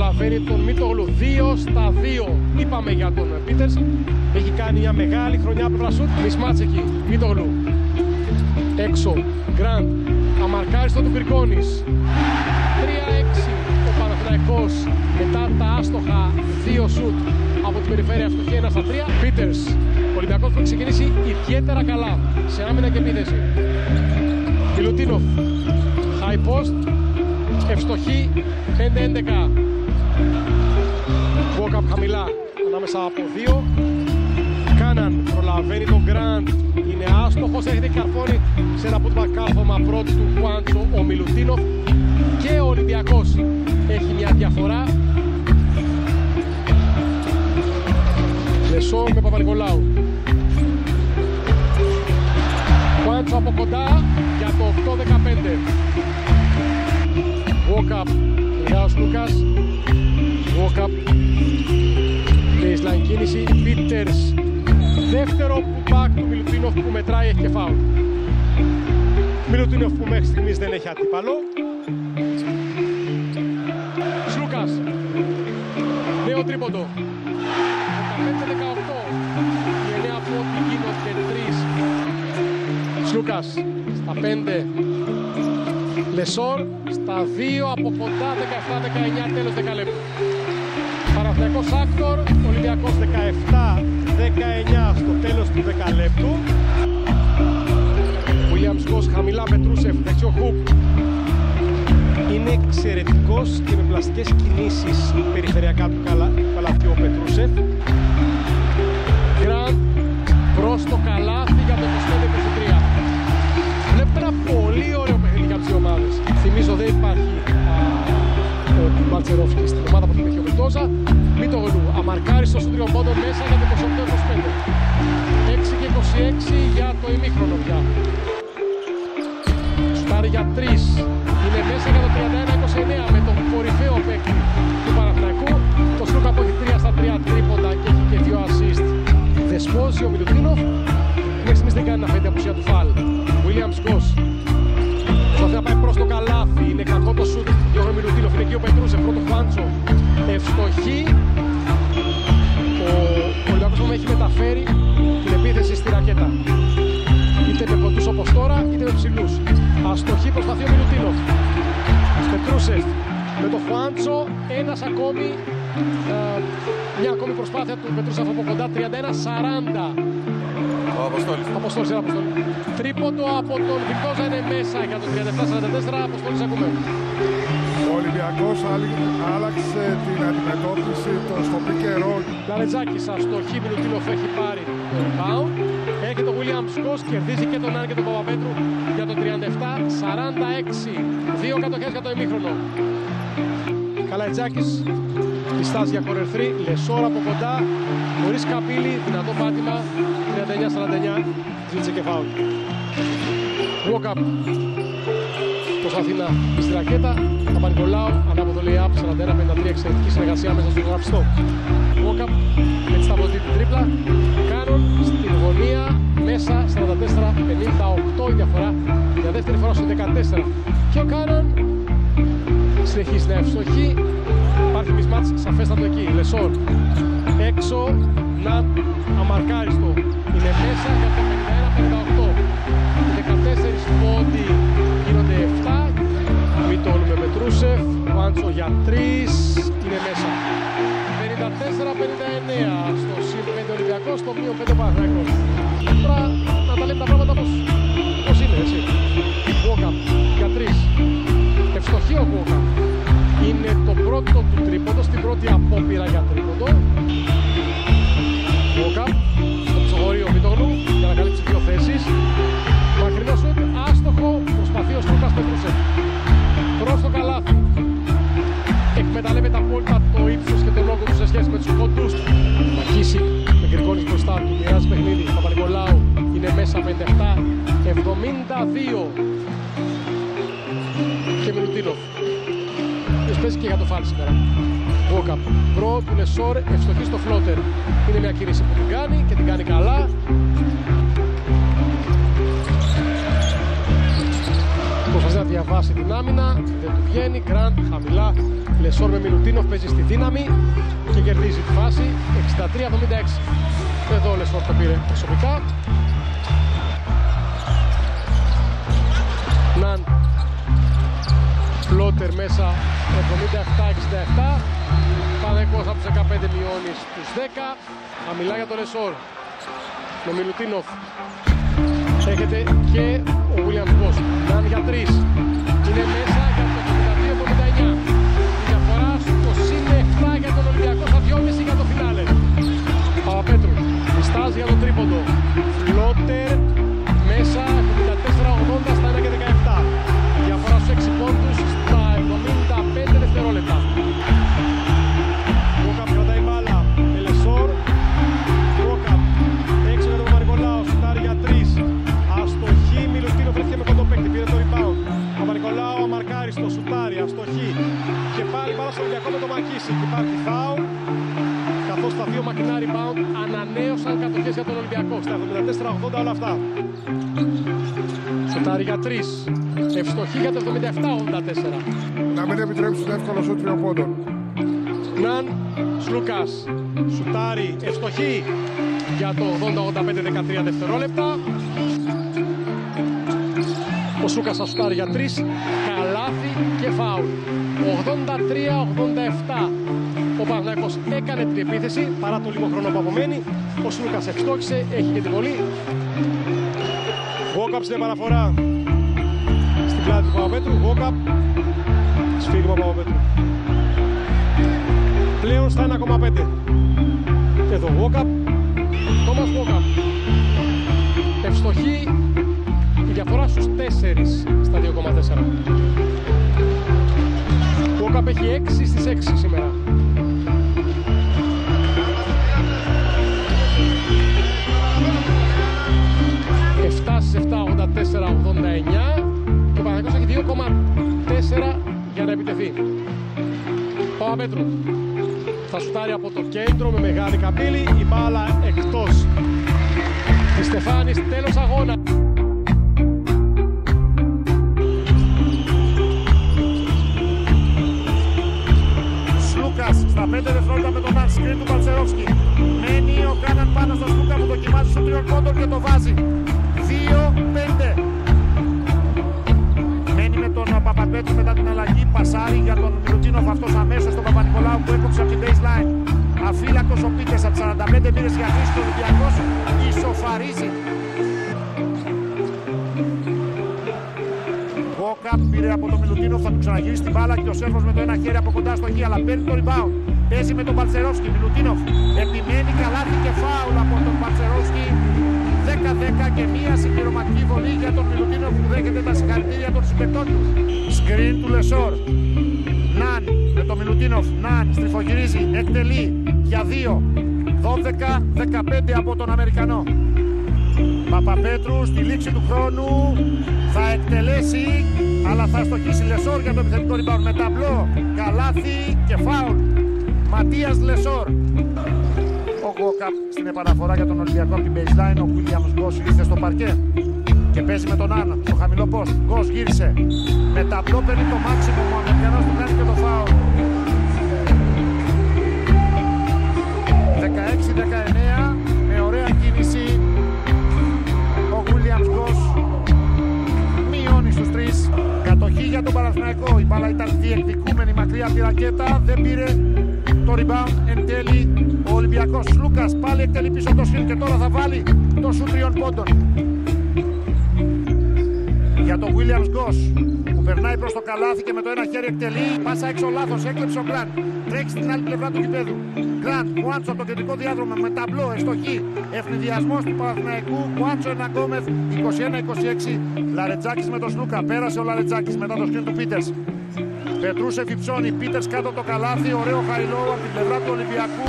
προλαβαίνει τον Μίτογλου. 2-2. Είπαμε για τον Πίτερς. Έχει κάνει μια μεγάλη χρονιά από πλασούτ. Μισμάτς εκεί. Μίτογλου. Έξω. Γκραντ. Αμαρκάριστο του Γκρικόνης. 3-6. Ο Παναθηναϊκός μετά τα άστοχα 2 σουτ από την περιφέρεια αστοχή 1-3. Πίτερς. Ο Ολυμπιακός που έχει ξεκινήσει ιδιαίτερα καλά σε άμυνα και επίθεση. Μιλουτίνοφ. High post. Ευστοχή 5-11. Walkup χαμηλά ανάμεσα από 2. Κάναν προλαβαίνει τον Γκραντ. Είναι άστοχος, έρχεται και καρφώνει σε ένα putback κάρφωμα πρώτου του Χουάντσο ο Μιλουτίνοφ. Και ο Ολυμπιακός έχει μια διαφορά. Λεσόρ με Παπα-Νικολάου. Χουάντσο από κοντά για το 8-15. Walkup, Λιάος Λούκας. Walkup, baseline κίνηση. Πίτερς, δεύτερο putback του Μιλουτίνοφ που μετράει, έχει και φάουλ. Μιλουτίνοφ που μέχρι στιγμής δεν έχει αντίπαλο. Σλούκας, νέο τρίποντο. 15-18. Και 9 από ό,τι γίνονται 3. Σλούκας, στα 5. Λεσόρ, στα 2 από κοντά, 17-19, τέλος 10 λεπτού. Παναθηναϊκός Άκτορ, Ολυμπιακός 17-19 στο τέλος του 10 λεπτού. Williams Goss χαμηλά, Πετρούσεφ, δεξιό χουπ. Είναι εξαιρετικός και με πλαστικές κινήσεις περιφερειακά του καλάθι ο Πετρούσεφ. Γκραντ προς το καλάθι για το 25-23. Βλέπετε ένα πολύ ωραίο παιχνίδι για τις δύο ομάδες. Θυμίζω δεν υπάρχει ο Μπαλτσερόφσκι στην ομάδα που έχει ο Βιλτόζα. Μίτογλου αμαρκάριστο στο τριοπόντο μέσα για το 28-25. 6 και 26 για το ημίχρονο πια. Σουτάρει για 3. Είναι μέσα για το 31-29 με τον κορυφαίο παίκτη του Παναθηναϊκού. Το Σλούκα που έχει 3 στα 3 τρίποντα και έχει και 2 assist. Δεσπόζει ο Μιλουτίνοφ. Μέχρι στιγμής δεν κάνει να φαίνεται απουσία του φάλ. Williams Goss. Προσπαθεί να πάει προς το καλάθι. Είναι κακό το σουτ. Γιώργο Μιλουτίνοφ. Είναι εκεί ο Πετρούσεφ. Πρώτο Χουάντσο. Ευστοχή. Ο Ολυμπιακός μου έχει μεταφέρει την επίθεση στη ρακέτα. Είτε με κοντούς όπως τώρα, είτε με ψηλούς. Αστοχή προσπαθεί ο Μιλουτίνοφ. Πετρούσεφ με το Χουάντσο. Ένας ακόμη. Μια ακόμη προσπάθεια του Πετρούσεφ από κοντά. 31-40. Ο Αποστόλης. Αποστόλης, Αποστόλη. Τρίποντο από τον Βιλτόζα είναι μέσα για το 37-44. Αποστόλης ακούμε. Ο Ολυμπιακός άλλαξε την αντιμετώπιση στο pick and roll. Λαρετζάκης αστοχή, Μιλουτίνοφ έχει πάρει το rebound. Έχει το Williams Goss, κερδίζει και τον Άννη και τον Παπαπέτρου για το 37-46. 2 κατοχές για το ημίχρονο. Καλατζάκης πιστάζει για corner 3. Λεσόρ από κοντά, χωρίς καπίλι, δυνατό πάτημα. 39-49, ζήτησε και φάουλ. Walkup προσπαθεί να πει στη ρακέτα. Παπα-Νικολάου, ανάποδο lay-up, 41-53, εξαιρετική συνεργασία μέσα στο γραφιστό. Walkup έτσι θα βοηθεί την τρίπλα. Κάνον στην γωνία, μέσα 44-58 η διαφορά για δεύτερη φορά στο 14. Και ο Κάνον συνεχίζει να ευστοχεί. Υπάρχει μισμάτς σαφέστατο εκεί. Λεσόρ έξω, Ναν αμαρκάριστο. Είναι μέσα για το 51-58. 14 πόντι γίνονται 7. Μίτογλου με Πετρούσεφ. Χουάντσο για 3. Είναι μέσα. 54-59 στο συν 5 Ολυμπιακός, στο μείον 5 Παναθηναϊκός. Τώρα να τα λέμε τα πράγματα πώς είναι, έτσι. Walkup για 3. Ευστοχή ο Walkup. Είναι το πρώτο του τρίποντο στην πρώτη απόπειρα για τρίποντο. Walkup στο ψωγορείο Μίτογλου για να καλύψει 2 θέσεις. Μακρινό σουτ, άστοχο, προσπαθεί ο Λούκας Πετρούσεφ. Προς το καλάθι. Εκμεταλλεύεται απόλυτα το ύψος και τον όγκο του σε σχέση με τους κόντους. Μακίσικ με Γκρικόνης μπροστά του, μοιράζει παιχνίδι. Παπα-Νικολάου είναι μέσα 57-72. Και Μιλουτίνοφ. Παίζει και για το φάλ σήμερα. Walkup. Προ του Λεσόρ, ευστοχή στο φλότερ. Είναι μια κίνηση που την κάνει και την κάνει καλά. Προσπαθεί να διαβάσει την άμυνα, δεν του βγαίνει. Γκραντ χαμηλά, Λεσόρ με Μιλουτίνοφ παίζει στη δύναμη και κερδίζει τη φάση 63-76. Εδώ ο Λεσόρ το πήρε προσωπικά. Ναν, φλότερ μέσα 77-67. Παναθηναϊκός από τους 15 μειώνει στους 10. Χαμηλά για τον Λεσόρ με Μιλουτίνοφ. Έχετε και ο Williams Bosch. Ναν για 3. Είναι μέσα για το 72-79. Η διαφορά στο συν 7 για τον Ολυμπιακό στα 2,5 για το φινάλε. Παπαπέτρου διστάζει για τον τρίποντο. Φλότερ μέσα 74-80 στα 1 και 17. Η διαφορά στους 6 πόντους στα 75 δευτερόλεπτα. Βόκαπ κρατάει μπάλα με Λεσόρ. Βόκαπ έξω για τον Παπα-Νικολάου. Σουτάρει για 3. Αστοχή, Μιλουτίνοφ βρέθηκε με κοντό παίκτη. Πήρε το rebound. Παπα-Νικολάου αμαρκάριστο, σουτάρει, αστοχή. Και πάλι μπάλα στο Ολυμπιακό με το Μακίση. Υπάρχει φάουλ. Καθώς τα δύο μακρινά rebound ανανέωσαν κατοχές για τον Ολυμπιακό. Στα 74-80 όλα αυτά. Σουτάρει για 3. Ευστοχή για το 77-84. Να μην επιτρέψουν εύκολο σουτ τριών πόντων. Ναν, Σλούκας. Σουτάρει, ευστοχή για το 80-85 13 δευτερόλεπτα. Ο Σλούκας θα σουτάρει για 3. Καλάθι και φάουλ. 83-87. Ο Παναθηναϊκός έκανε την επίθεση παρά το λίγο χρόνο που απομένει. Ο Σλούκας ευστόχησε, έχει και την βολή. Βόκαπ στην επαναφορά στην πλάτη του Παπαπέτρου. Βόκαπ, σφίγμα Παπαπέτρου. Πλέον στα 1,5. Εδώ Βόκαπ, Τόμας Βόκαπ. Ευστοχή, η διαφορά στους 4 στα 2,4. Βόκαπ έχει 6 στις 6 σήμερα. 7 στις 7, 84-89 και ο Παναθηναϊκός έχει 2,4 για να επιτεθεί. Παπαπέτρου θα σουτάρει από το κέντρο με μεγάλη καμπύλη, η μπάλα εκτός. Τη Στεφάνης, τέλος αγώνα. Σλούκας στα 5 δευτερόλεπτα με τον screen του Παλτσερόφσκι. Μένει ο Κάναν πάνω στο Σλούκα που δοκιμάζει στο 3 πόντων και το βάζει. 2-5. Μένει με τον Παπαπέτρου μετά την αλλαγή. Πασάρι για τον Μιλουτίνοφ αυτός αμέσως στον Παπα-Νικολάου που έκοψε από την baseline. Αφύλακτος ο Πίτες από 45 μοίρες για χρήση του Ολυμπιακός. Ισοφαρίζει. Βόκαπ πήρε από τον Μιλουτίνοφ, θα του ξαναγυρίσει την μπάλα και ο Σέρβος με το ένα χέρι από κοντά στο χ, αλλά παίρνει το rebound. Παίζει με τον Παλτσερόφσκι. Μιλουτίνοφ επιμένει, καλάθι και φάουλ από τον Παλτσερόφσκι. 10-10 και μία συμπληρωματική βολή για τον Μιλουτίνοφ που δέχεται τα συγχαρητήρια των συμπαικτών του. Σκριν του Λεσόρ. Ναν με τον Μιλουτίνοφ. Ναν στριφογυρίζει, εκτελεί για 2. 12-15 από τον Αμερικανό. Παπαπέτρου στη λήξη του χρόνου θα εκτελέσει, αλλά θα στοχίσει Λεσόρ για το επιθετικό rebound με ταμπλό, καλάθι και φάουλ. Ματίας Λεσόρ. Ο Βόκαπ στην επαναφορά για τον Ολυμπιακό από την baseline. Ο Williams Bosch ήρθε στο παρκέ και παίζει με τον Άννα στο χαμηλό post. Bosch γύρισε με ταμπλό, παίρνει το μάξιμο. Ο Αμερικανός του κάνει και το φάουλ. 16-19 με ωραία κίνηση. Ο Williams Bosch μειώνει στους 3. Κατοχή για τον Παναθηναϊκό. Η μπάλα ήταν διεκδικούμενη μακριά από τη ρακέτα. Δεν πήρε το rebound εν τέλει ο Ολυμπιακός. Λούκας πάλι εκτελεί πίσω το σκριν και τώρα θα βάλει το σουτ 3 πόντων. Για τον Williams Bosch που περνάει προς το καλάθι και με το ένα χέρι εκτελεί. Πάσα έξω λάθος, έκλεψε ο Γκραντ. Τρέχει στην άλλη πλευρά του γηπέδου. Γκραντ, Κουάντσο από το κεντρικό διάδρομο με ταμπλό, εστοχή. Ευνηδιασμός του Παναθηναϊκού. Κουάντσο ένα Γκόμεθ 21-26. Λαρετζάκης με τον Σλούκα. Πέρασε ο Λαρετζάκης μετά το σκριν του Πίτερς. Πετρούσεφ υψώνει, Πίτερς κάτω από το καλάθι. Ωραίο χαϊλό από την πλευρά του Ολυμπιακού.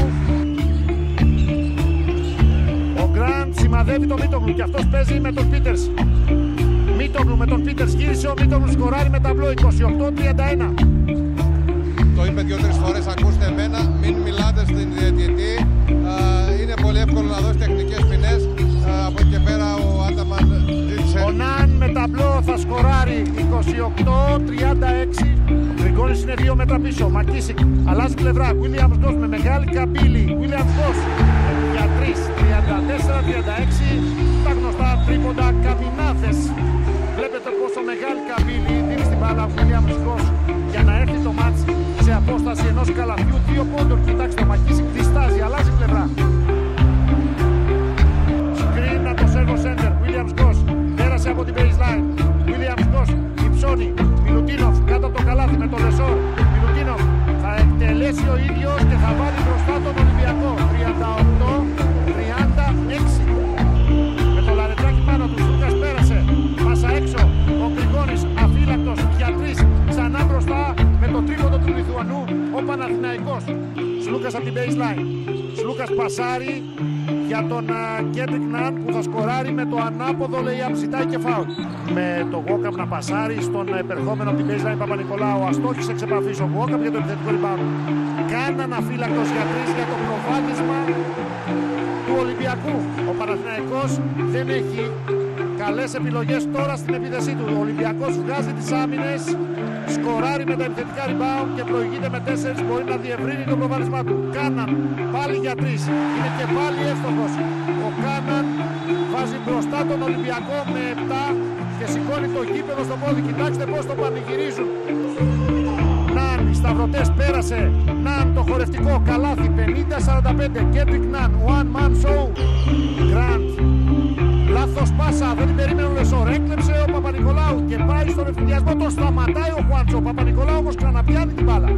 Ο Γκραντ σημαδεύει τον Μίτογλου και αυτός παίζει με τον Πίτερς. Μίτογλου με τον Πίτερς γύρισε, ο Μίτογλου σκοράρει με ταμπλό 28-31. Το είπε 2-3 φορές, ακούστε εμένα, μην μιλάτε στην διαιτητή. Είναι πολύ εύκολο να δώσει τεχνικές ποινές. Από εκεί και πέρα ο Άνταμαν ζήτησε. Ο Ναν με ταμπλό θα σκοράρει. σκοράρει 28-36. Ο Γκριγκόνης είναι 2 μέτρα πίσω. Μακίσικ αλλάζει πλευρά. Williams Goss με μεγάλη καμπύλη. Williams Goss για 3, 34-36. Τα γνωστά τρίποντα καμινάδες. Βλέπετε πόσο μεγάλη καμπύλη δίνει στην μπάλα ο Williams Goss για να έρθει το μάτς σε απόσταση ενός καλαθιού 2 πόντων. Κοιτάξτε, ο Μακίσικ διστάζει, αλλάζει πλευρά. Screen από το servo center. Williams Goss πέρασε από την baseline. Williams Goss υψώνει. Μιλουτίνοφ κάτω από το καλάθι με τον Λεσόρ. Μιλουτίνοφ θα εκτελέσει ο ίδιος και θα βάλει μπροστά τον Ολυμπιακό. 38-36. Με το λαρετζάκι πάνω του, Σλούκας πέρασε. Πάσα έξω. Ο Γκριγκόνης αφύλακτος για 3. Ξανά μπροστά με το τρίποντο του Λιθουανού. Ο Παναθηναϊκός. Σλούκας από την baseline. Σλούκας πασάρει για τον Κέντρικ Ναν που θα σκοράρει με το ανάποδο lay-up, ζητάει και φάουλ. Με το Walkup να πασάρει στον επερχόμενο από την baseline Παπα-Νικολάου. Αστόχησε εξ επαφής ο Walkup για το επιθετικό rebound. Κάναν αφύλακτος για 3 για το προβάδισμα του Ολυμπιακού. Ο Παναθηναϊκός δεν έχει καλές επιλογές τώρα στην επίθεσή του. Ο Ολυμπιακός βγάζει τις άμυνες, σκοράρει με τα επιθετικά rebound και προηγείται με 4. Μπορεί να διευρύνει το προβάδισμά του. Κάναν πάλι για 3. Είναι και πάλι εύστοχος. Ο Κάναν βάζει μπροστά τον Ολυμπιακό με 7 και σηκώνει το γήπεδο στο πόδι. Κοιτάξτε πώς το πανηγυρίζουν. Ναν, οι σταυρωτές πέρασε. Ναν το χορευτικό καλάθι 50-45. Κέντρικ Ναν, one man show. Grant. Λάθος πάσα, δεν την περίμενε ο Λεσόρ. Έκλεψε ο Παπα-Νικολάου και πάει στον ευθυνδιασμό. Τον σταματάει ο Χουάντσο. Ο Παπα-Νικολάου όμως ξαναπιάνει την μπάλα.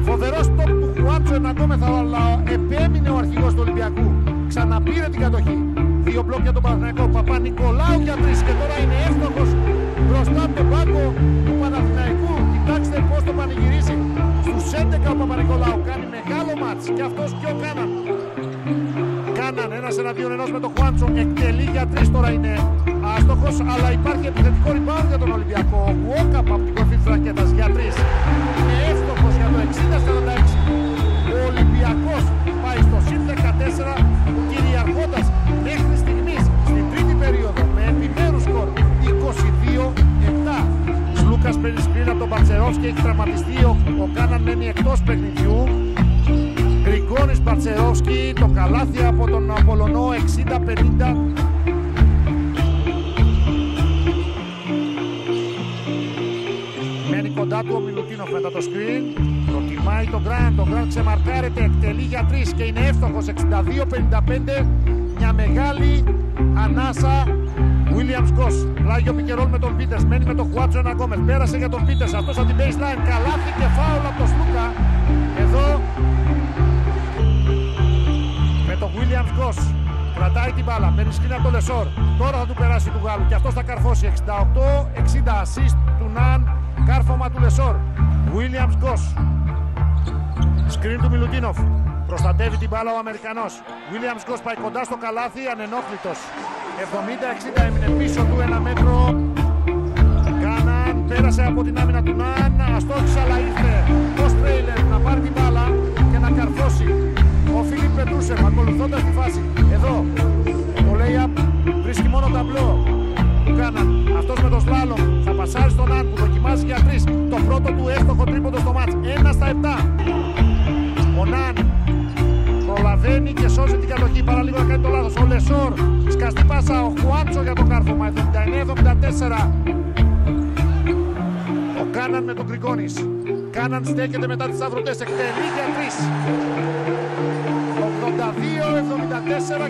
Φοβερός τόπ του Χουάντσο εναντόμεθα, αλλά επέμεινε ο αρχηγός του Ολυμπιακού. Ξαναπήρε την κατοχή. 2 μπλοκ για τον Παναθηναϊκό. Παπα-Νικολάου για 3 και τώρα είναι εύστοχος μπροστά από τον πάγκο του Παναθηναϊκού. Κοιτάξτε πώς το πανηγυρίζει. Στους 11 ο Παπα-Νικολάου κάνει μεγάλο μάτς και αυτός και ο Κάναν. Κάναν ένας εναντίον ενός με τον Χουάντσο, εκτελεί για 3, τώρα είναι άστοχος, αλλά υπάρχει επιθετικό rebound για τον Ολυμπιακό. Ο Walkup από την κορφή της ρακέτας για 3. Είναι εύστοχος για το 60-46. Ο Ολυμπιακός πάει στο συν 14, κυριαρχώντας μέχρι στιγμής στην τρίτη περίοδο με επιμέρους σκορ 22-7. Σλούκας παίρνει σκριν από τον Μπαρτσερόφσκι, έχει τραυματιστεί, ο Κάναν μένει εκτός παιχνιδιού. Γκριγκόνης Μπαρτσερόφσκι, το καλάθι από τον Πολωνό 60-50. Μένει κοντά του ο Μιλουτίνοφ μετά το screen. Προτιμάει τον Γκραντ, ο Γκραντ ξεμαρκάρεται, εκτελεί για 3 και είναι εύστοχος 62-55. Μια μεγάλη ανάσα. Williams Goss, πλάγιο πικερόλ με τον Πίτερς, μένει με τον Χουάντσο ένα Γκόμες, πέρασε για τον Πίτερς, αυτός από την baseline, καλάθι και φάουλ από τον Σλούκα. Εδώ με τον Williams Goss, κρατάει την μπάλα, παίρνει σκριν από τον Λεσόρ, τώρα θα του περάσει του Γάλλου και αυτός θα καρφώσει 68-60, assist του Ναν, κάρφωμα του Λεσόρ. Williams Goss, σκριν του Μιλουτίνοφ, προστατεύει την μπάλα ο Αμερικανός. Williams Goss πάει κοντά στο καλάθι, ανενόχλητος. 70-60, έμεινε πίσω του 1 μέτρο. Κάναν, πέρασε από την άμυνα του Ναν, αστόχησε αλλά ήρθε ο Στρέιλερ να πάρει την μπάλα και να καρφώσει. Ο Φίλιπ Πετρούσεφ ακολουθώντας τη φάση. Εδώ, το lay-up βρίσκει μόνο ταμπλό του Κάναν. Αυτός με το σλάλομ θα πασάρει στον Ναν που δοκιμάζει για 3. Το πρώτο του εύστοχο τρίποντο στο μάτς, 1-7. Ο Ναν προλαβαίνει και σώζει την κατοχή, παρά λίγο να κάνει το λάθος. Ο Λεσόρ, σκαστή πάσα, ο Χουάντσο για το κάρφωμα, 79-74. Ο Κάναν με τον Γκριγκόνης. Κάναν στέκεται μετά τις σταυρωτές, εκτελεί για 3. 82-74.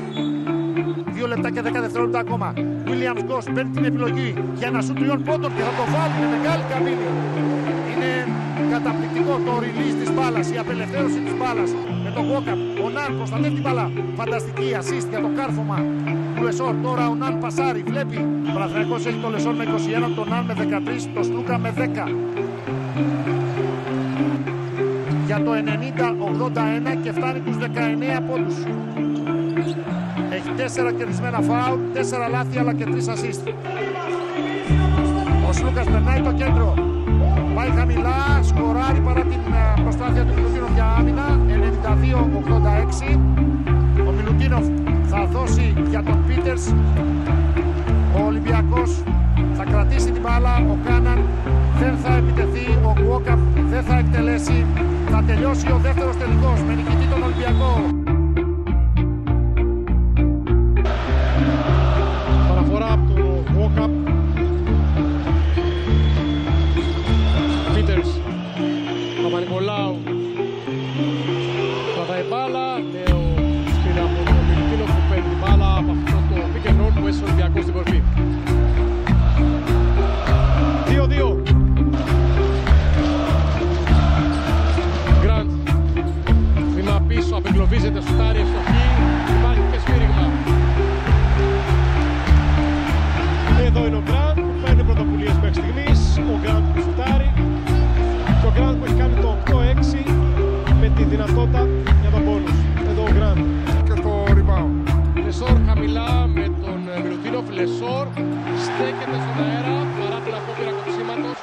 2 λεπτά και 10 δευτερόλεπτα ακόμα. Williams Goss παίρνει την επιλογή για ένα σου 3 πόντων και θα το βάλει με μεγάλη καμπύλη. Είναι καταπληκτικό το release της μπάλας, η απελευθέρωση της μπάλας με τον Walkup. Ο Ναν προστατεύει την μπάλα. Φανταστική assist για το κάρφωμα του Λεσόρ. Τώρα ο Ναν πασάρει, βλέπει. Ο Παναθηναϊκός έχει το Λεσόρ με 21, τον Ναν με 13, το Σλούκα με 10. Για το 90-81 και φτάνει τους 19 πόντους. Έχει 4 κερδισμένα φάουλ, 4 λάθη αλλά και 3 assist. Ο Σλούκας περνάει το κέντρο. Πάει χαμηλά, σκοράρει παρά την προσπάθεια του Μιλουτίνοφ για άμυνα, 92-86. Ο Μιλουτίνοφ θα δώσει για τον Πίτερς. Ο Ολυμπιακός θα κρατήσει την μπάλα, ο Κάναν δεν θα επιτεθεί, ο Walkup δεν θα εκτελέσει. Θα τελειώσει ο δεύτερος τελικός με νικητή τον Ολυμπιακό. Παραφορά από τον Walkup. Peters. Παπα-Νικολάου. Κρατάει μπάλα. Νέο σκριν από τον Μιλουτίνοφ που παίρνει μπάλα από αυτό το pick and roll που έσαι ο Ολυμπιακός στην κορφή. 2-2. Γκραντ. Βήμα πίσω, απεγκλωβίζεται, σουτάρει, ευστοχή. Υπάρχει και σφύριγμα. Εδώ είναι ο Γκραντ που παίρνει πρωτοβουλίες μέχρι στιγμής. Ο Γκραντ που σουτάρει. Και ο Γκραντ που έχει κάνει το 8-6 με τη δυνατότητα για τον πόνους. Εδώ ο Γκραντ. Και στο rebound. Λεσόρ χαμηλά με τον Μιλουτίνοφ. Λεσόρ στέκεται στον αέρα παρά την απόπειρα κοψίματος.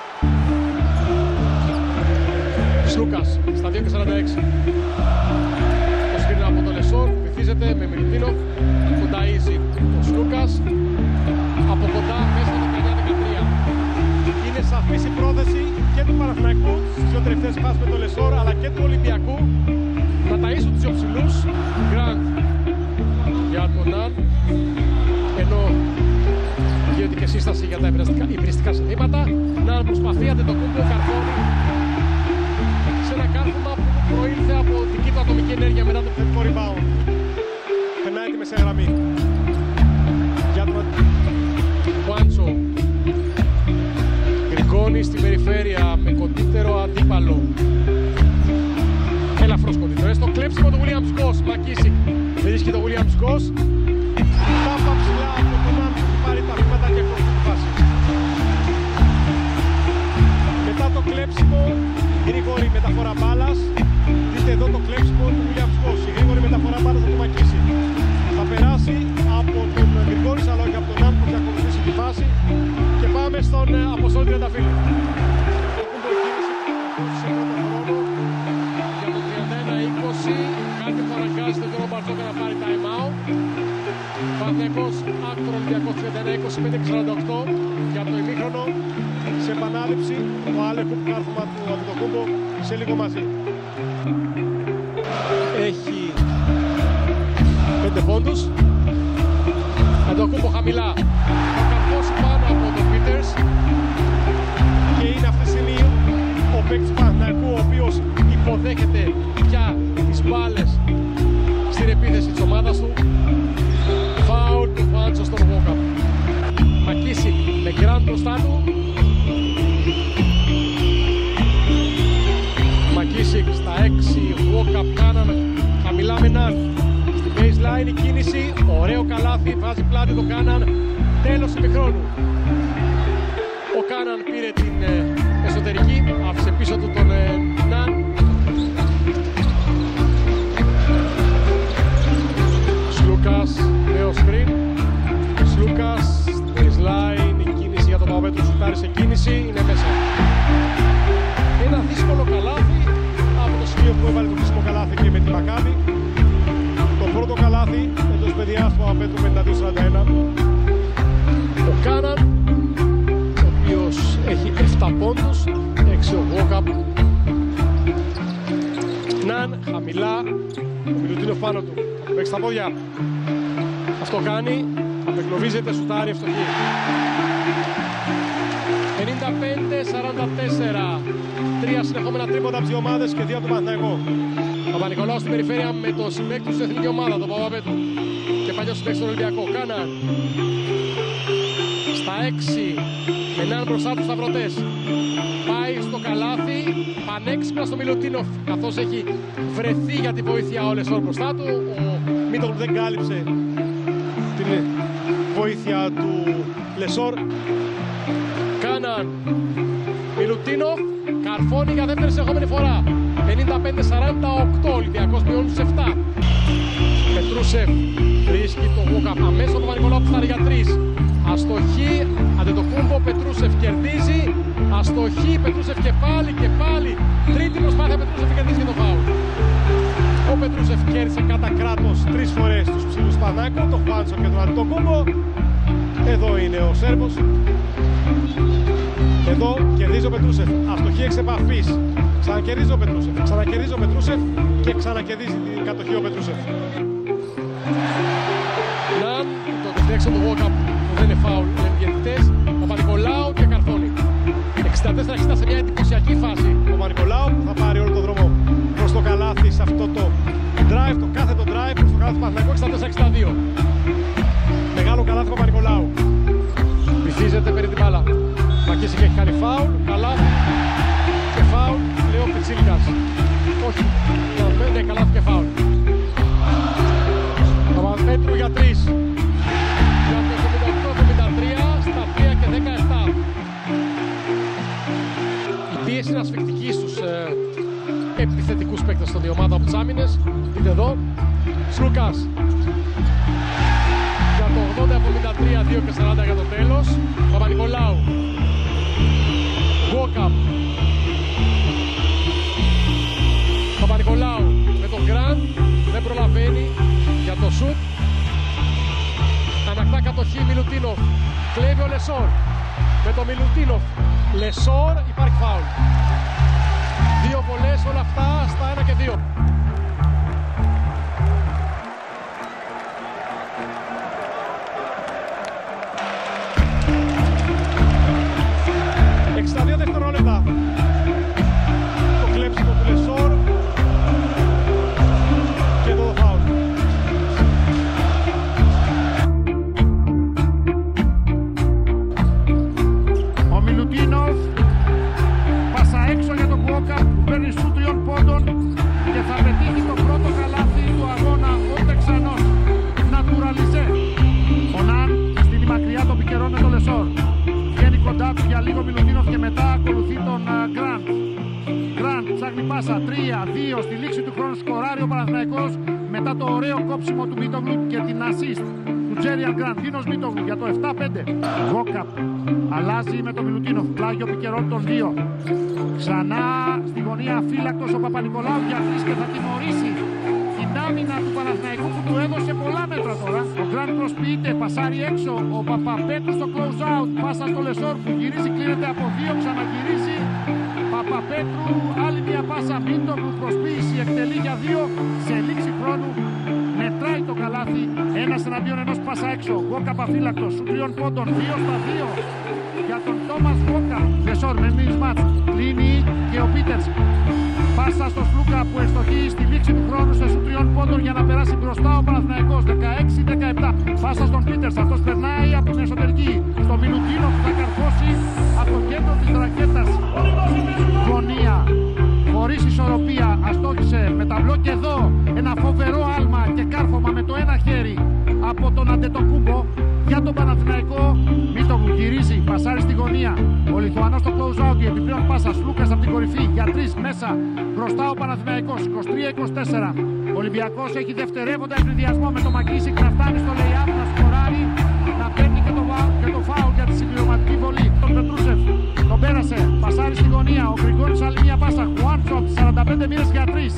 Σλούκας στα 2:46. Το σκριν από τον Λεσόρ που βυθίζεται με Μιλουτίνοφ. Τον ταΐζει ο Σλούκας. Από κοντά μέσα το 9-13. Είναι σαφής η πρόθεση και του Παναθηναϊκού στις δύο τελευταίες φάσεις με τον Λεσόρ αλλά και του Ολυμπιακού να ταΐσουν τους υψηλούς. Γκραντ για τον Ναν, ενώ γίνεται και σύσταση για τα υπηρεστικά συνθήματα. Ναν προσπαθεί, Αντετοκούμπο καρφώνει σε ένα κάρφωμα που προήλθε από δική του ατομική ενέργεια μετά το επιθετικό rebound. Περνάει τη μεσαία γραμμή. Για τον Κουάντσο. Γκριγκόνη στην περιφέρεια με κοντύτερο αντίπαλο. Ελαφρώς κοντύτερο. Στο κλέψιμο του Williams Goss. Μακίσικ βρίσκει το Williams Goss. Τάπα ψηλά από τον Ναν που έχει πάρει τα βήματα και ακολουθεί τη φάση. Μετά το κλέψιμο, γρήγορη μεταφορά μπάλας. Δείτε εδώ το κλέψιμο του Williams Goss. Η γρήγορη μεταφορά μπάλας θα το Μακίσικ. Θα περάσει από τον Γκριγκόνη αλλά όχι από τον Ναν που έχει ακολουθήσει τη φάση. Και πάμε στον Αποστόλη Τριανταφύλλου. Για το 31-20 κάτι που αναγκάζεται τον Μπαρτζόκα να πάρει time out. Παναθηναϊκός άκρο Ολυμπιακός 31-25-48 για το ημίχρονο. Σε επανάληψη το άλεγχο που κάρφωμα του Αντετοκούμπο σε λίγο μαζί. Έχει 5 πόντους. Αντετοκούμπο χαμηλά. Θα καρφώσει πάνω από τον Peters. Και είναι αυτή τη στιγμή ο παίκτης του Παναθηναϊκού ο οποίος υποδέχεται πια τις μπάλες στην επίθεση της ομάδας του. Φάουλ του Φάντσο στον Walkup. Μακίσικ με Γκραντ μπροστά του. Μακίσικ στα 6, Walkup Κάναν χαμηλά με Ναν. Στην baseline η κίνηση, ωραίο καλάθι, βάζει πλάτη το Κάναν. Τέλος ημιχρόνου. Ο Κάναν πήρε την εσωτερική, άφησε πίσω του τον Ναν. Σλούκας, νέο screen. Σλούκας, baseline, η κίνηση για τον Παπαπέτρου, σουτάρει σε κίνηση, είναι μέσα. Ένα δύσκολο καλάθι από το σημείο που έβαλε το δύσκολο καλάθι και με την Μακάμπι. Το πρώτο καλάθι εντός παιδιάς του Παπαπέτρου 52-41. Ο Κάναν, ο οποίος έχει 7 πόντους, 6 ο Walkup. Ναν, χαμηλά, ο Μιλουτίνοφ πάνω του, θα παίξει τα πόδια. Αυτό κάνει, απεγκλωβίζεται, σουτάρει, ευστοχή. 55-44, 3 συνεχόμενα τρίποτα από τις δύο ομάδες και 2 από τον Παναθηναϊκό. Παπα-Νικολάου στην περιφέρεια με το συμπαίκτη του στην εθνική ομάδα, τον Παπαπέτρου. Και παλιός συμπαίκτης στον Ολυμπιακό, Κάναν. Στα 6, με Ναν μπροστά τους σταυρωτές. Πάει στο καλάθι, πανέξυπνα στο Μιλουτίνοφ, καθώς έχει βρεθεί για τη βοήθεια ο Λεσόρ μπροστά του. Ο Μίτογλου δεν κάλυψε την βοήθεια του Λεσόρ. Κάναν, Μιλουτίνοφ, καρφώνει για δεύτερη συνεχόμενη φορά. 55-48, Ολυμπιακός μειώνει στους 7. Πετρούσεφ βρίσκει το Walkup αμέσως από τον Παπα-Νικολάου που φτάνει για 3. Αστοχή, Αντετοκούμπο, Πετρούσεφ κερδίζει. Αστοχή, Πετρούσεφ και πάλι. Τρίτη προσπάθεια, Πετρούσεφ κερδίζει και το φάουλ. Ο Πετρούσεφ κέρδισε κατά κράτος 3 φορές τους ψηλούς Πανάκου, τον Χουάντσο και τον Αντετοκούμπο. Εδώ είναι ο Σέρβος. Εδώ κερδίζει ο Πετρούσεφ. Αστοχή εξ επαφής. Ξανακερδίζει ο Πετρούσεφ. Ξανακερδίζει ο Πετρούσεφ και ξανακερδίζει την κατοχή ο Πετρούσεφ. Ναν, το δεξιέξω του walk-up που δεν είναι φάουλ, είναι διαιτητές. Παπα-Νικολάου και Καρφώνη. 64-60 σε μια εντυπωσιακή φάση. Ο Παπα-Νικολάου που θα πάρει όλο τον δρόμο προς το καλάθι σε αυτό το drive, το κάθετο drive προς το καλάθι του Παναθηναϊκού. 64-62. Μεγάλο καλάθι Παπα-Νικολάου. Βυθίζεται περί την μπάλα. Μακίσικ έχει κάνει φάουλ, καλάθι και φάουλ, λέει ο Πιτσίλικας. Όχι, ναι, καλάθι και φάουλ. Παπαπέτρου για 3. Για το 78-73 στα 3 και 17. Η πίεση είναι ασφικτική στους επιθετικούς παίκτες των δύο ομάδων από τις άμυνες. Δείτε εδώ, Σλούκας. Για το 80-73, 2 και 40 για το τέλος. Παπα-Νικολάου. Walk-up. Παπα-Νικολάου με τον Γκραντ. Δεν προλαβαίνει για το σουτ. Ανακτά κατοχή Μιλουτίνοφ. Κλέβει ο Λεσόρ. Με το Μιλουτίνοφ. Λεσόρ, υπάρχει φάουλ. Δύο βολές, όλα αυτά στα 1 και 2. Δευτερόλεπτα. Το κλέψιμο του Λεσόρ και το φάουλ. Ο Μιλουτίνοφ πάσα έξω για τον Walk-up που παίρνει σου 3 πόντων και θα πετύχει το πρώτο καλάθι του αγώνα ο Τεξανός. Νατουραλιζέ. Ο Ναν στην μακριά το πικερώνει το Λεσόρ. Βγαίνει κοντά του για λίγο Μιλουτίνοφ και μετά ακολουθεί τον Γκραντ. Γκραντ ψάχνει πάσα 3-2 στη λήξη του χρόνου, σκοράρει ο Παναθηναϊκός μετά το ωραίο κόψιμο του Μίτογλου και την assist του Τζέριαν Γκραντ. Δίνος Μίτογλου για το 7-5. Walk-up αλλάζει με τον Μιλουτίνοφ, πλάγιο πικερών των 2. Ξανά στη γωνία αφύλακτος ο Παπα-Νικολάου για 3 και θα τιμωρήσει την άμυνα του Παναθηναϊκού που του έδωσε πολλά μέτρα τώρα. Ο Γκραντ προσποιείται, πασάρει έξω. Ο Παπαπέτρου στο close out. Πάσα στο Λεσόρ που γυρίζει, κλείνεται από 2, ξαναγυρίζει. Παπαπέτρου, άλλη μια πάσα. Μίτογλου, προσποίηση, εκτελεί για 2. Σε λήξη χρόνου μετράει το καλάθι. Ένας εναντίον ενός, πάσα έξω. Walk-up αφύλακτος, σου 3 πόντων, 2-2 για τον Τόμας Walk-up. Λεσόρ με μισμάτς, κλείνει και ο Πίτερς. Πάσα στο Σλούκα που ευστοχεί στη λήξη του χρόνου σε σου 3 πόντων για να περάσει μπροστά ο Παναθηναϊκός. 16-17. Πάσα στον Πίτερς, αυτός περνάει από την εσωτερική. Στο Μιλουτίνο που θα καρφώσει από το κέντρο της ρακέτας. Γωνία. Χωρίς ισορροπία, αστόχησε με ταμπλό και εδώ ένα φοβερό άλμα και κάρφωμα με το ένα χέρι από τον Αντετοκούμπο για τον Παναθηναϊκό. Μίτογλου γυρίζει, πασάρει στη γωνία. Ο Λιθουανός στο close out, η επιπλέον πάσα. Σλούκας από την κορυφή για 3 μέσα. Μπροστά ο Παναθηναϊκός 23-24. Ο Ολυμπιακός έχει δευτερεύοντα ευνηδιασμό με το Μακίσικ να φτάνει στο lay-up, να σκοράρει, να παίρνει και το φάουλ για τη συμπληρωματική βολή. Τον Πετρούσεφ τον πέρασε, πασάρει στη γωνία. Ο Γκριγκόνης άλλη μια πάσα. Χουάντσο 45 μοίρες για 3.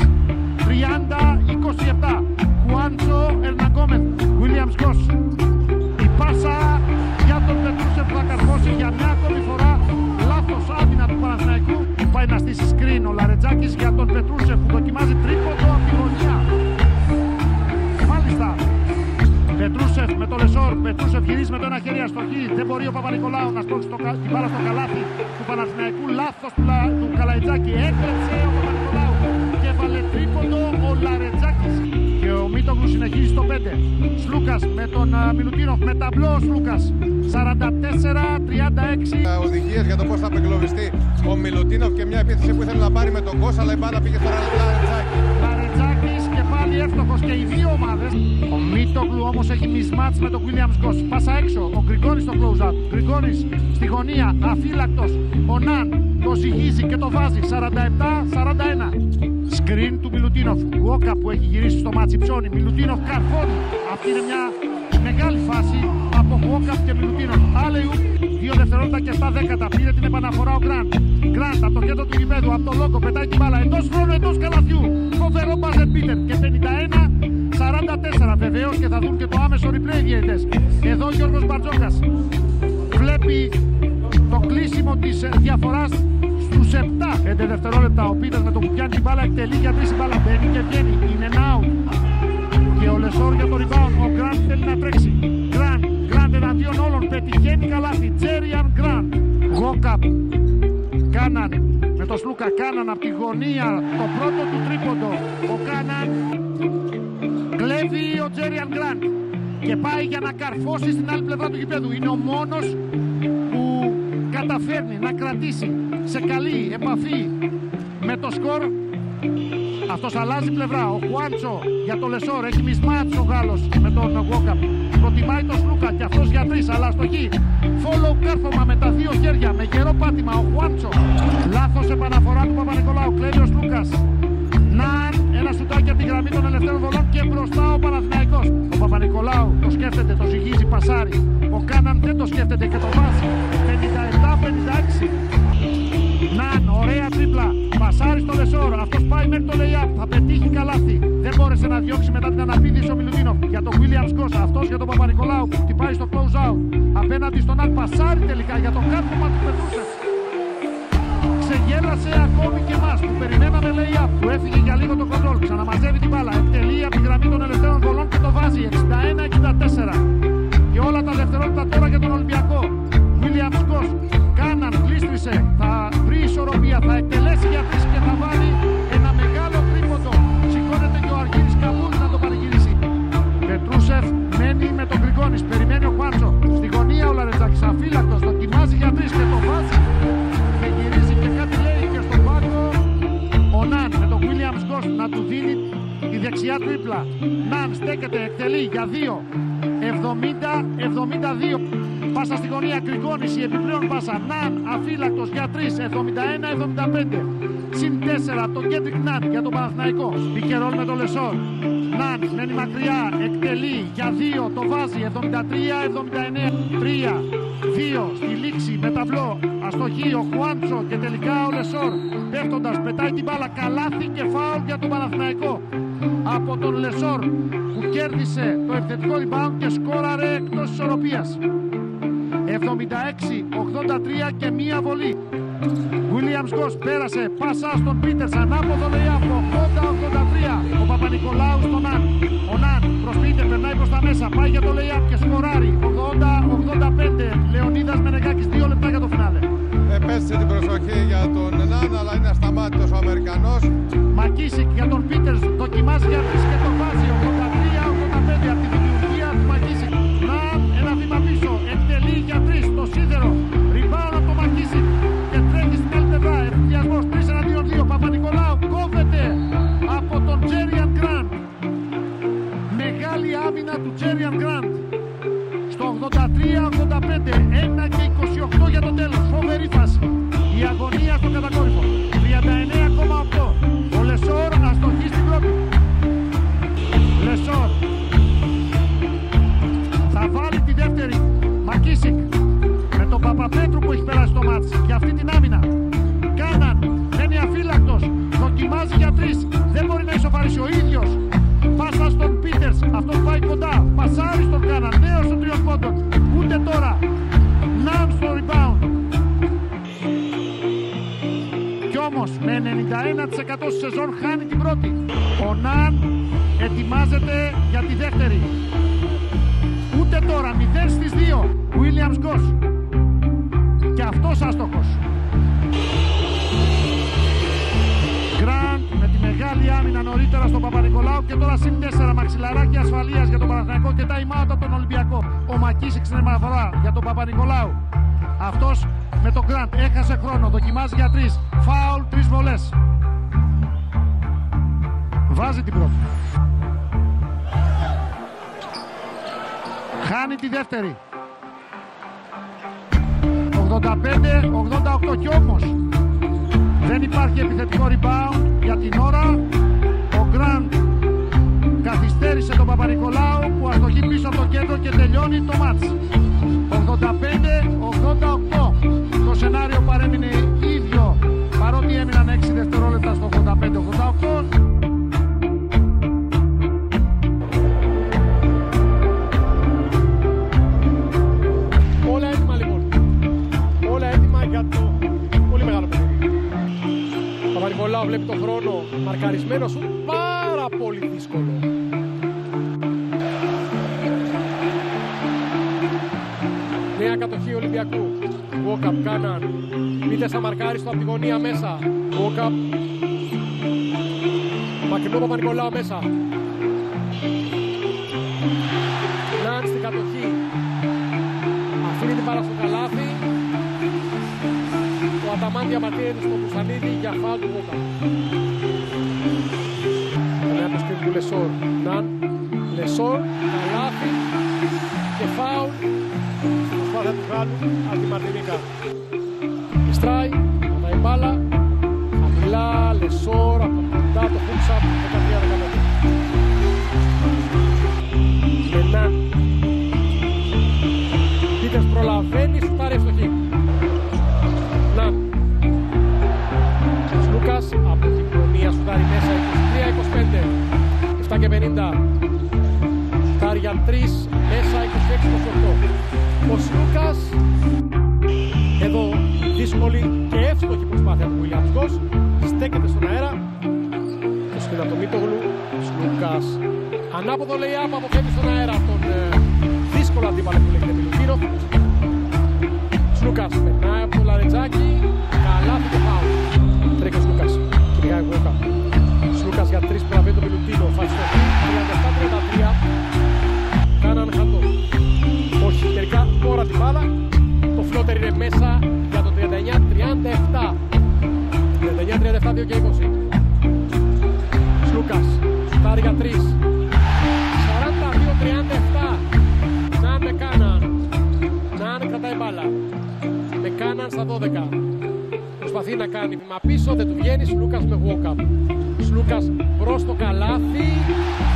30-27. Χουάντσο Ερναγκόμεθ. Williams Γκος. Η πάσα για τον Πετρούσεφ θα καρφώσει για μια ακόμη φορά. Λάθος άμυνα του Παναθηναϊκού. Πάει να στήσει σκριν ο Λαρετζάκης για τον Πετρούσεφ που δοκιμάζει τρίποντο από τη γωνία. Μάλιστα. Πετρούσεφ με το Λεσόρ. Πετρούσεφ γυρίζει με το ένα χέρι αστοχή. Δεν μπορεί ο Παπα-Νικολάου να σπρώξει την μπάλα στο καλάθι του Παναθηναϊκού. Λάθος του Καλαϊτζάκη. Έκλεψε ο Παπα-Νικολάου και έβαλε τρίποντο ο Λαρετζάκης. Και ο Μίτογλου συνεχίζει στο 5. Σλούκας με τον Μιλουτίνοφ. Με ταμπλό ο Σλούκας. 44-36. Οδηγίες για το πώς θα απεγκλωβιστεί ο Μιλουτίνοφ και μια επίθεση που ήθελε να πάρει με τον Γκος, αλλά η μπάλα πήγε στο Λαρετζάκη. Λαρετζάκης και πάλι εύστοχος και οι δύο ομάδες. Ο Μίτογλου όμως έχει μισμάτς με τον Williams Γκος. Πάσα έξω. Ο Γκριγκόνης στο close-up. Γκριγκόνης στη γωνία. Αφύλακτος. Ο Ναν το ζυγίζει και το βάζει. 47-41. Σκριν του Μιλουτίνοφ. Walk-up που έχει γυρίσει στο μάτσι ψώνει. Μιλουτίνοφ καρφώνει. Αυτή είναι μια μεγάλη φάση από Walk-up και Μιλουτίνοφ. Άλεου 2 δευτερόλεπτα και 7 δέκατα. Πήρε την επαναφορά ο Γκραντ. Γκραντ από το κέντρο του γηπέδου, από το λόγο, πετάει την μπάλα. Εντός χρόνου, εντός καλαθιού. Φοβερό μπάζερ μπίτερ. Και 51-44. Βεβαίως και θα δουν και το άμεσο replay διαιτητές. Εδώ ο Γιώργος Μπαρτζόκας βλέπει το κλείσιμο αριθμό της διαφοράς στους 7. 5 δευτερόλεπτα ο Πίτερς με το που πιάνει την μπάλα εκτελεί για 3 η μπάλα μπαίνει και βγαίνει. Είναι out. Και ο Λεσόρ για το rebound. Ο Γκραντ θέλει να τρέξει. Γκραντ εναντίον όλων. Πετυχαίνει καλάθι. Τζέριαν Γκραντ. Γόκαπ. Κάναν με το Σλούκα. Κάναν από τη γωνία το πρώτο του τρίποντο. Ο Κάναν κλέβει ο Τζέριαν Γκραντ και πάει για να καρφώσει στην άλλη πλευρά του γηπέδου. Είναι ο μόνος που καταφέρνει να κρατήσει σε καλή επαφή με το σκορ. Αυτός αλλάζει πλευρά. Ο Χουάντσο για το Λεσόρ. Έχει μισμάτς ο Γάλλος με τον Γόκαπ. Προτιμάει το Σλούκα και αυτός για 3, αλλά αστοχή. Follow κάρφωμα με τα 2 χέρια. Με γερό πάτημα ο Χουάντσο. Λάθος επαναφορά του Παπα-Νικολάου. Κλέβει ο Σλούκας. Ναν, ένα σουτάκι από τη γραμμή των ελευθέρων βολών και μπροστά ο Παναθηναϊκός. Ο Παπα-Νικολάου το σκέφτεται, το ζυγίζει, πασάρει. Ο Κάναν δεν το σκέφτεται και το βάζει. 57-56. Ναν, ωραία τρίπλα. Πασάρει στο Λεσόρ. Αυτός πάει μέχρι το lay-up. Θα πετύχει καλάθι. Δεν μπόρεσε να διώξει μετά την αναπήδηση ο Μιλουτίνοφ. Για τον Williams Κόσα. Αυτός για τον Παπα-Νικολάου που χτυπάει στο close out. Απέναντι στον Ναν. Πασάρει τελικά για το κάρφωμα του Πετρούσεφ. Ξεγέλασε ακόμη και εμάς που περιμέναμε lay-up. Που έφυγε για λίγο το κοντρόλ. Ξαναμαζεύει την μπάλα. Εκτελεί από τη γραμμή των ελευθέρων βολών και το βάζει. 61-64. Και όλα τα δευτερόλεπτα τώρα για τον Ολυμπιακό. Williams Κος. Κάναν, κλείστρισε. Θα βρει ισορροπία. Θα εκτελέσει για 3 και θα βάλει ένα μεγάλο τρίποντο. Σηκώνεται και ο Αργύρης Καμπούρης να το πανηγυρίσει. Πετρούσεφ μένει με τον Γκριγκόνης. Περιμένει ο Χουάντσο. Στη γωνία ο Λαρετζάκης. Αφύλακτος. Δοκιμάζει για 3 και το βάζει. Και γυρίζει και κάτι λέει και στον πάγκο. Ο Ναν με τον Williams Ghost να του δίνει τη δεξιά τρίπλα. Ναν στέκεται, εκτελεί για 2. 70-72. Πάσα στη γωνία, Γκριγκόνης, η επιπλέον πάσα. Ναν αφύλακτος για 3. 71-75. Συν 4 το Κέντρικ Ναν για τον Παναθηναϊκό. Μπήκε ρόλ με τον Λεσόρ. Ναν μένει μακριά, εκτελεί για 2, το βάζει. 73-79. 3, 2 στη λήξη με ταμπλό. Αστοχή ο Χουάντσο και τελικά ο Λεσόρ. Πέφτοντας πετάει την μπάλα, καλάθι και φάουλ για τον Παναθηναϊκό. Από τον Λεσόρ που κέρδισε το επιθετικό rebound και σκόραρε εκτός ισορροπίας. 76-83 και μία βολή. Williams Ghost πέρασε, πάσα στον Πίτερς, ανάποδο lay-up, 80-83. Ο Παπα-Νικολάου στον Ναν. Ο Ναν προς Πίτερ, περνάει προς τα μέσα, πάει για το lay-up και σκοράρει. 80-85. Λεωνίδας Μενεγάκης, 2 λεπτά για το φινάλε. Επέστησε την προσοχή για τον Ναν, αλλά είναι ασταμάτητος ο Αμερικανός. Μακίσικ για τον Πίτερς, δοκιμάζει για 3 και το βάζει. 83-85 από τη δημιουργία του Μακίσικ. Ναν, ένα βήμα πίσω, εκτελεί για 3 το σίδερο. Rebound από το Μακίσικ και τρέχει στην άλλη πλευρά. Ευθυνδιασμός 3 εναντίον 2. Παπα-Νικολάου κόβεται από τον Τζέριαν Γκραντ. Μεγάλη άμυνα του Τζέριαν Γκραντ. Στο 83-85, 1 και 28 για το τέλος. Φοβερή φάση. Η αγωνία στο κατακόρυφο. 39,8. Ο Λεσόρ αστοχή στην πρώτη. Λεσόρ θα βάλει τη δεύτερη. Μακίσικ με τον Παπαπέτρου που έχει περάσει το μάτς και αυτή την άμυνα. Κάναν, μένει αφύλακτος. Δοκιμάζει για 3. Δεν μπορεί να ισοφαρίσει ο ίδιος. Πάσα στον Πίτερς, αυτός πάει κοντά. Πασάρει στον Κάναν, νέος των 3 πόντων. Ούτε τώρα. Ναν στο rebound. Κι όμως με 91% στη σεζόν χάνει την πρώτη. Ο Ναν ετοιμάζεται για τη δεύτερη. Ούτε τώρα, 0 στις 2. Williams Ghost. Και αυτός άστοχος. Γκραντ με τη μεγάλη άμυνα νωρίτερα στον Παπα-Νικολάου και τώρα συν 4 μαξιλαράκι ασφαλείας για τον Παναθηναϊκό και time out από τον Ολυμπιακό. Ο Μακίσικ στην επαναφορά για τον Παπα-Νικολάου. Αυτός με τον Γκραντ έχασε χρόνο, δοκιμάζει για 3. Φάουλ, 3 βολές. Βάζει την πρώτη. Χάνει τη δεύτερη. 85-88 κι όμως δεν υπάρχει επιθετικό rebound για την ώρα. Ο Γκραντ καθυστέρησε τον Παπα-Νικολάου που αστοχεί πίσω από το κέντρο και τελειώνει το μάτς. 85-88. Το σενάριο παρέμεινε ίδιο παρότι έμειναν 6 δευτερόλεπτα στο 85-88. Όλα έτοιμα λοιπόν. Όλα έτοιμα για το Παπα-Νικολάου βλέπει τον χρόνο. Μαρκαρισμένο σου. Πάρα πολύ δύσκολο. Νέα κατοχή Ολυμπιακού. Walkup, Κάναν. Μίτες αμαρκάριστο από τη γωνία μέσα. Walkup. Μακρινό Παπα-Νικολάου μέσα. Ναν στην κατοχή. Αφήνει την μπάλα στο καλάθι. Ο Αταμάν διαμαρτύρεται στο Κουσανίδη για φάουλ του Walkup. Νέα το σκριν του Λεσόρ. Ναν. Λεσόρ. Καλάθι. Και φάουλ. Προσπάθεια του Γάλλου από τη Μαρτινίκα. Ιστράει. Πατάει μπάλα. Χαμηλά. Λεσόρ. Από κοντά το Χούξαπ. 13-15. Μενάν. Πίτες προλαβαίνει. Σουτάρει ευστοχή. Ναν. Λούκας από την γωνία σουτάρει μέσα. 23-25. 7-50. Σουτάρει για 3. Μέσα 26-28. Ο Σλούκας. Εδώ δύσκολη και εύστοχη προσπάθεια του Williams Goss. Στέκεται στον αέρα. Το σκηνά το Μίτογλου. Σλούκας. Ανάποδο λέει άπα, αποφεύγει στον αέρα τον δύσκολο αντίπαλο που λέγεται Μιλουτίνοφ. Σλούκας περνάει από το Λαρετζάκι. Καλάθι και φάουλ. Τρέχει ο Σλούκας. Και πηγάει Walkup. Σλούκας για 3 που λαβαίνει τον Μιλουτίνοφ. Φαστοχή. 37-33. Κάναν χατό. Όχι, τελικά τώρα την μπάλα. Το φλότερ είναι μέσα για το 39-37. 39-37, 2 και 20. Σλούκας, σουτάρει για 3. 42-37. Ναν με Κάναν. Ναν κρατάει μπάλα. Με Κάναν στα 12. Προσπαθεί να κάνει βήμα πίσω, δεν του βγαίνει. Σλούκας με Walkup. Σλούκας προς το καλάθι.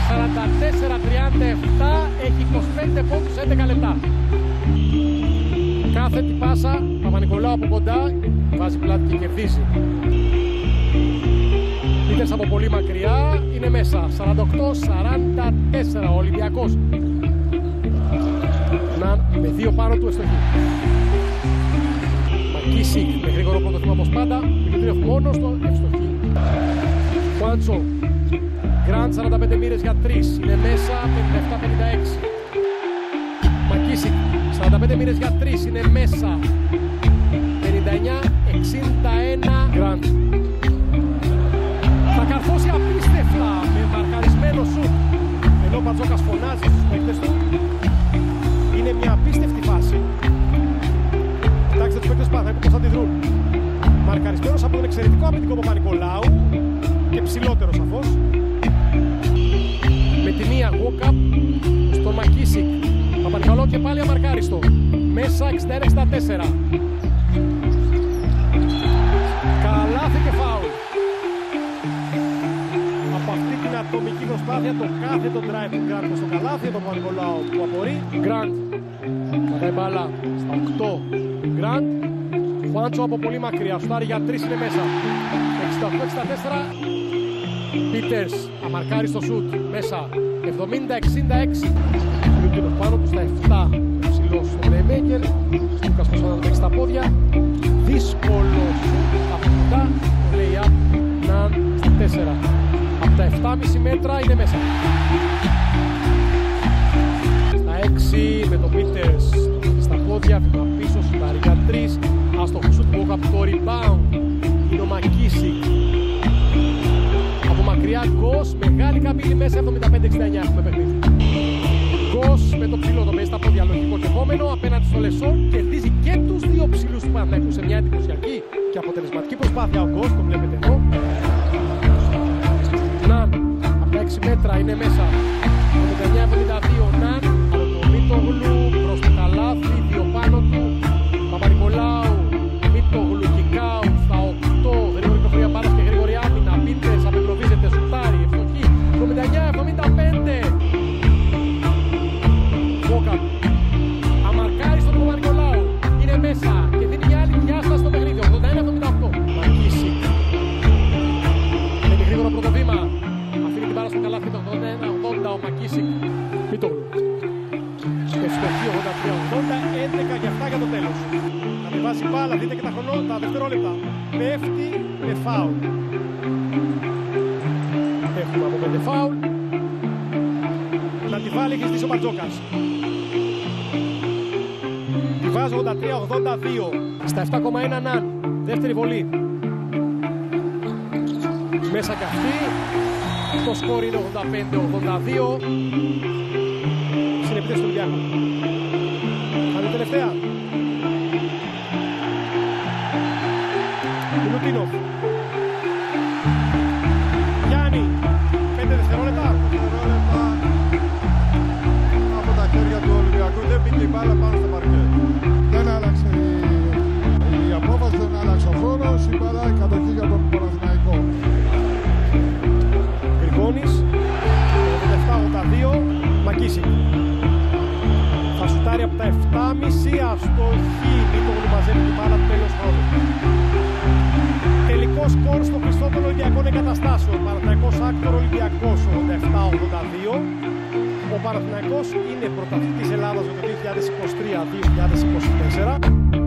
44-37. Έχει 25 πόντους, 11 λεπτά. Κάθετη πάσα, Παπα-Νικολάου από κοντά, βάζει πλάτη και κερδίζει. Πίτες από πολύ μακριά, είναι μέσα. 48-44 ο Ολυμπιακός. Ναν με 2 πάνω του εστοχή. Μακίσικ με γρήγορο πρωτοθύμα όπως πάντα. Μιλουτίνοφ μόνος του, ευστοχή. Χουάντσο. Γκραντ 45 μοίρες για 3, είναι μέσα 57-56. Μακίσικ 45 μοίρες για 3, είναι μέσα 59-61. Γκραντ θα καρφώσει απίστευτα με μαρκαρισμένο σουτ, ενώ ο Μπατζόκας φωνάζει στους παίκτες του. Είναι μια απίστευτη φάση. Κοιτάξτε τους παίκτες Παναθηναϊκού πώς αντιδρούν. Μαρκαρισμένος από τον εξαιρετικό αμυντικό Παπα-Νικολάου και ψηλότερο σαφώς. Με τη μία Walkup στον Μακίσικ. Παπα-Νικολάου και πάλι αμαρκάριστο. Μέσα 61-64. Καλάθι και φάουλ. Από αυτή την ατομική προσπάθεια το κάθετο drive του Γκραντ στο καλάθι τον Παπα-Νικολάου που απορεί. Γκραντ. Πατάει μπάλα στα 8. Γκραντ. Χουάντσο από πολύ μακριά. Σουτάρει για 3, είναι μέσα. 68-64. Πίτερς, αμαρκάριστο σουτ, μέσα, 70-66. Μιλουτίνοφ πάνω του στα 7, ψηλός στο playmaker. Λούκας προσπαθεί να το παίξει στα πόδια. Δύσκολο σουτ, από κοντά, το lay-up, Ναν στα 4. Από τα 7,5 μέτρα είναι μέσα. Στα 6, με τον Πίτερς, στα πόδια, βήμα πίσω, σουτάρει για 3. Άστοχο σουτ, Walkup το rebound, είναι ο Μακίσικ. Από μακριά Goss, μεγάλη καμπύλη μέσα, 75-69 έχουμε παιχνίδι. Goss με το ψηλό, το παίζει στα πόδια, λογικό και επόμενο, απέναντι στο Λεσόρ, κερδίζει και τους 2 ψηλούς του Παναθηναϊκού σε μια εντυπωσιακή και αποτελεσματική προσπάθεια. Ο Goss, το βλέπετε εδώ. Ναν, από τα 6 μέτρα είναι μέσα, 79-72, Ναν, από το Μίτογλου, προς το καλάθι, 2 πάνω του, Παπα-Νικολάου, Μίτογλου, Κικάου, στα 8, γρήγορη προφορία μπάλας και γρήγορη άμυνα, Πίτες, απεγκλωβίζεται, σουτάρι, ευστοχή, 79-75. Walkup, αμαρκάρει στον Παπα-Νικολάου, είναι μέσα και δίνει μια άλλη διάσταση στο παιχνίδι, 81-78. Μακίσικ, με γρήγορο πρωτοβήμα, αφήνει την μπάλα στο καλάθι, το 81-80 ο Μακίσικ. Μίτογλου. Ευστοχή 83-80, 11 και 7 για το τέλος. Ανεβάζει μπάλα, δείτε και τα δευτερόλεπτα. Πέφτει με 5 φάουλ. Έχουμε από 5 φάουλ. Να τη βάλει και στήσει ο Μπαρτζόκας. Τη βάζει 83-82. Στα 7,1 Ναν. Δεύτερη βολή. Μέσα και αυτή. Το σκορ είναι 85-82. Στην επίθεση του Ολυμπιακού. Άλλη τελευταία. Μιλουτίνοφ. Γιάννη. 5 δευτερόλεπτα. Από τα χέρια του Ολυμπιακού δεν πήγε η μπάλα πάνω στο παρκέ. Δεν άλλαξε η απόφαση, δεν άλλαξε ο χρόνος. Η μπάλα η κατοχή για τον Παναθηναϊκό. Γκρικόνης. 87-82. Μακίσικ. Θα σουτάρει από τα 7,5 αστοχή. Μήτογλου μαζεύει την μπάλα του τέλος χρόνου. Τελικό σκορ στο Χριστόφωλο Ολυμπιακών εγκαταστάσεων. Παναθηναϊκός Άκτορ Ολυμπιακός 87-82. Ο Παναθηναϊκός είναι πρωταθλητής Ελλάδας για το 2023-2024.